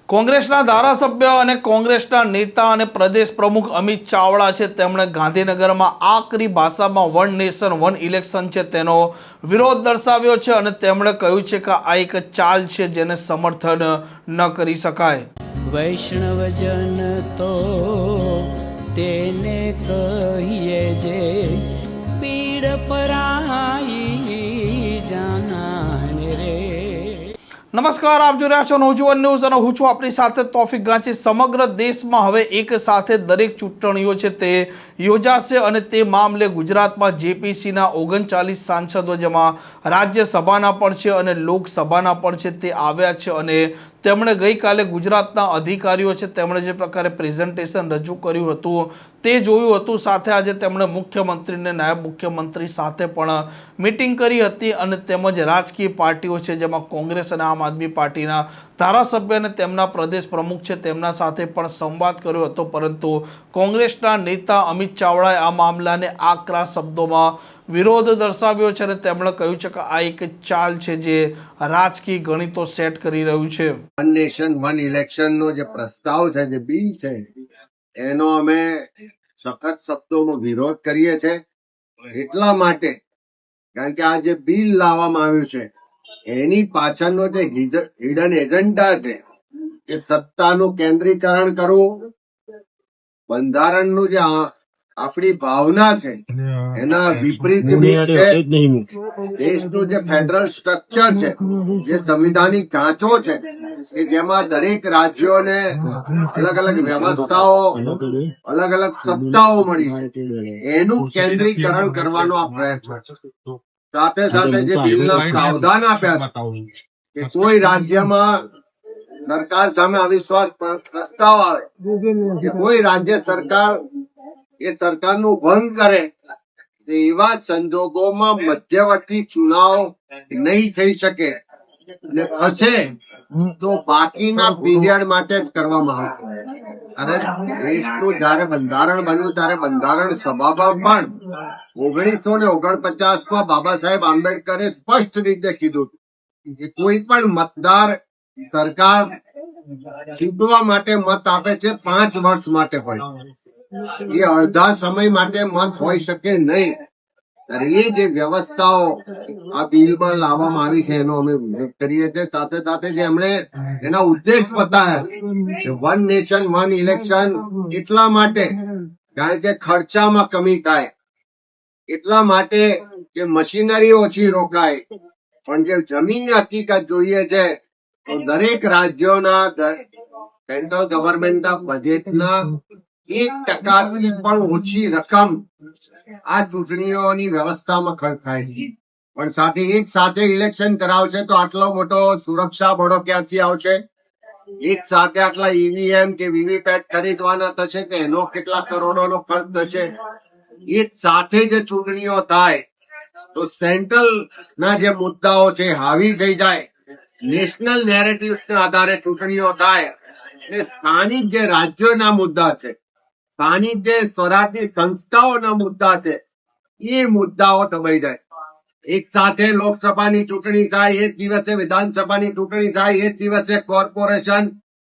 કોંગ્રેસના ધારાસભ્ય અને કોંગ્રેસના નેતા અને પ્રદેશ પ્રમુખ અમિત ચાવડા છે તેમણે ગાંધીનગરમાં આકરી ભાષામાં વન નેશન વન ઇલેક્શન છે તેનો વિરોધ દર્શાવ્યો છે અને તેમણે કહ્યું છે કે આ એક ચાલ છે જેને સમર્થન ન કરી શકાય. વૈષ્ણવજન તો તેને કહીએ જે પીડ પરાઈ જાનાને રે. નમસ્કાર, આપ જોઈ રહ્યા છો નવજીવન ન્યૂઝ અને હું છું આપણી સાથે તોફિક ગાંચી. સમગ્ર દેશમાં હવે એક સાથે દરેક ચૂંટણીઓ છે તે યોજાશે અને તે મામલે ગુજરાતમાં જેપીસીના 39 સાંસદો જેમાં રાજ્યસભાના પણ છે અને લોકસભાના પણ છે તે આવ્યા છે અને તેમણે ગઈકાલે ગુજરાતના અધિકારીઓ છે તેમણે જે પ્રકારે પ્રેઝન્ટેશન રજૂ કર્યું હતું તે જોયું હતું. સાથે આજે તેમણે મુખ્યમંત્રીને નાયબ મુખ્યમંત્રી સાથે પણ મિટિંગ કરી હતી અને તેમજ રાજકીય પાર્ટીઓ છે જેમાં કોંગ્રેસ અને આમ આદમી પાર્ટીના ધારાસભ્ય અને તેમના પ્રદેશ પ્રમુખ છે તેમના સાથે પણ સંવાદ કર્યો હતો. પરંતુ કોંગ્રેસના નેતા અમિત ચાવડાએ આ મામલાને આકરા શબ્દોમાં વિરોધ દર્શાવ્યો છે અને તેમણે કહ્યું છે કે આ એક ચાલ છે જે રાજકીય ગણિતો સેટ કરી રહ્યું છે. વન નેશન વન ઇલેક્શન નો જે પ્રસ્તાવ છે, જે બિલ છે, એનો અમે સખત શબ્દોમાં વિરોધ કરીએ છીએ. એટલા માટે કારણ કે આ જે બિલ લાવવામાં આવ્યું છે એની પાછળનો જે હિડન એજન્ડા છે એ સત્તાનું કેન્દ્રીકરણ કરવું, બંધારણનું જે આપણી ભાવના છે એના વિપરીત છે. દેશનું જે ફેડરલ સ્ટ્રક્ચર છે, જે સંવિધાનિક ઢાંચો છે કે જેમાં દરેક રાજ્યોને અલગ અલગ વ્યવસ્થાઓ, અલગ અલગ સત્તાઓ મળી છે, એનું કેન્દ્રીકરણ કરવાનો આ પ્રયત્ન છે. સાથે સાથે જે બિલના પ્રાવધાન આપ્યા કે કોઈ રાજ્યમાં સરકાર સામે અવિશ્વાસ પ્રસ્તાવ આવે કે કોઈ રાજ્ય સરકાર એ સરકારનું ભંગ કરે તો એવા સંજોગોમાં મધ્યવર્તી ચુનાવ નહીં થઈ શકે અને થશે તો બાકીના પીરિયડ માટે જ કરવામાં આવશે. અને દેશનું જયારે બંધારણ બન્યું ત્યારે બંધારણ સભામાં પણ 1949 બાબા સાહેબ આંબેડકરે સ્પષ્ટ રીતે કીધું કે કોઈ પણ મતદાર સરકાર ચૂંટવા માટે મત આપે છે 5 વર્ષ માટે હોય, એ અડધા સમય માટે મત હોઈ શકે નહીં. એ જે વ્યવસ્થાઓ આ બિલમાં લાવવામાં આવી છે એનો અમે વિરોધ કરીએ છીએ. સાથે સાથે જે એમણે એના ઉદ્દેશ બતાવ્યા વન નેશન વન ઇલેક્શન એટલા માટે કારણ કે ખર્ચામાં કમી થાય, એટલા માટે કે મશીનરી ઓછી રોકાય, પણ જે જમીનની હકીકત જોઈએ છે તો દરેક રાજ્યોના સેન્ટ્રલ ગવર્મેન્ટના બજેટના 1% પણ ઓછી રકમ આ ચૂંટણીઓની વ્યવસ્થામાં ખર્ચ થાય છે. પણ સાથે એક સાથે ઇલેક્શન કરાવશે તો આટલો મોટો સુરક્ષા બળો ક્યાંથી આવશે? એક સાથે આટલા ઈવીએમ કે વીવીપેટ ખરીદવાના થશે કે એનો કેટલા કરોડોનો ખર્ચ થશે? એક સાથે જે ચૂંટણીઓ થાય તો સેન્ટ્રલ ના જે મુદ્દાઓ છે હાવી થઈ જાય, નેશનલ નેરેટિવ્સ ના આધારે ચૂંટણીઓ થાય અને સ્થાનિક જે રાજ્યોના મુદ્દા છે, સ્થાનિક જે સ્વરાજની સંસ્થાઓના મુદ્દા છે એ મુદ્દાઓ દબાઈ જાય. એક સાથે લોકસભાની ચૂંટણી થાય, એક દિવસે વિધાનસભાની ચૂંટણી થાય, એક દિવસે કોર્પોરેશન,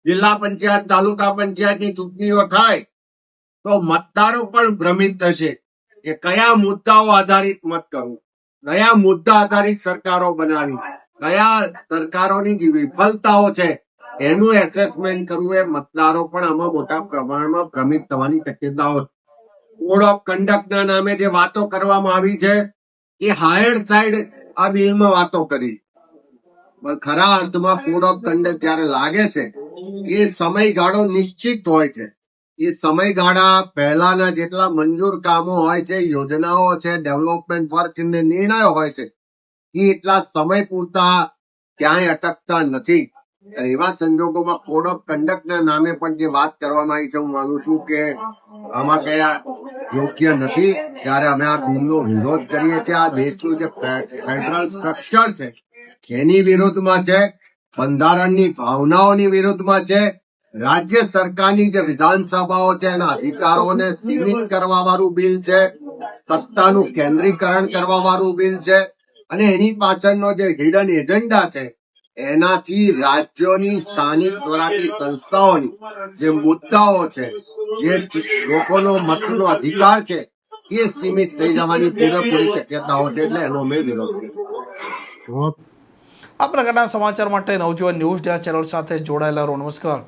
જિલ્લા પંચાયત, તાલુકા પંચાયતની ચૂંટણીઓ થાય તો મતદારો પણ ભ્રમિત થશે કે કયા મુદ્દાઓ આધારિત મત કરવું, કયા મુદ્દા આધારિત સરકારો બનાવી, કયા સરકારોની જે વિફળતાઓ છે એનું એસેસમેન્ટ કરવું. એ મતદારો પણ આમાં મોટા પ્રમાણમાં ભ્રમિત થવાની શક્યતાઓ. કોડ ઓફ કન્ડક્ટના નામે જે વાતો કરવામાં આવી છે એ હાયર સાઈડ આ બિલમાં વાતો કરી, પણ ખરા અર્થમાં કોડ ઓફ કન્ડક્ટ જયારે લાગે છે એ સમયગાળો નિશ્ચિત હોય છે. એ સમયગાળા પહેલાના જેટલા મંજૂર કામો હોય છે, યોજનાઓ છે, ડેવલપમેન્ટ વર્ક ને નિર્ણયો હોય છે એ એટલા સમય પૂરતા ક્યાંય અટકતા નથી. એવા સંજોગોમાં કોડ ઓફ કન્ડક્ટના નામે પણ જે વાત કરવામાં આવી છે, હું માનું છું કે આમાં કયા યોગ્ય નથી. ત્યારે અમે આ બિલનો વિરોધ કરીએ છીએ. આ દેશનું જે ફેડરલ સ્ટ્રક્ચર છે એની વિરુદ્ધમાં છે, બંધારણની ભાવનાઓની વિરુદ્ધમાં છે, રાજ્ય સરકારની જે વિધાનસભાઓ છે એના અધિકારોને સીમિત કરવા વાળું બિલ છે, સત્તાનું કેન્દ્રીકરણ કરવા વાળું બિલ છે અને એની પાછળનો જે હિડન એજન્ડા છે એનાથી રાજ્યોની સ્થાનિક સ્વરાજની સંસ્થાઓની જે મુદ્દાઓ છે, જે લોકોનો મતનો અધિકાર છે, એ સીમિત થઈ જવાની પૂરેપૂરી શક્યતાઓ છે. એટલે એનો અમે વિરોધ કર્યો. આ પ્રકારના સમાચાર માટે નવજીવન ન્યૂઝ ચેનલ સાથે જોડાયેલા રહો. નમસ્કાર.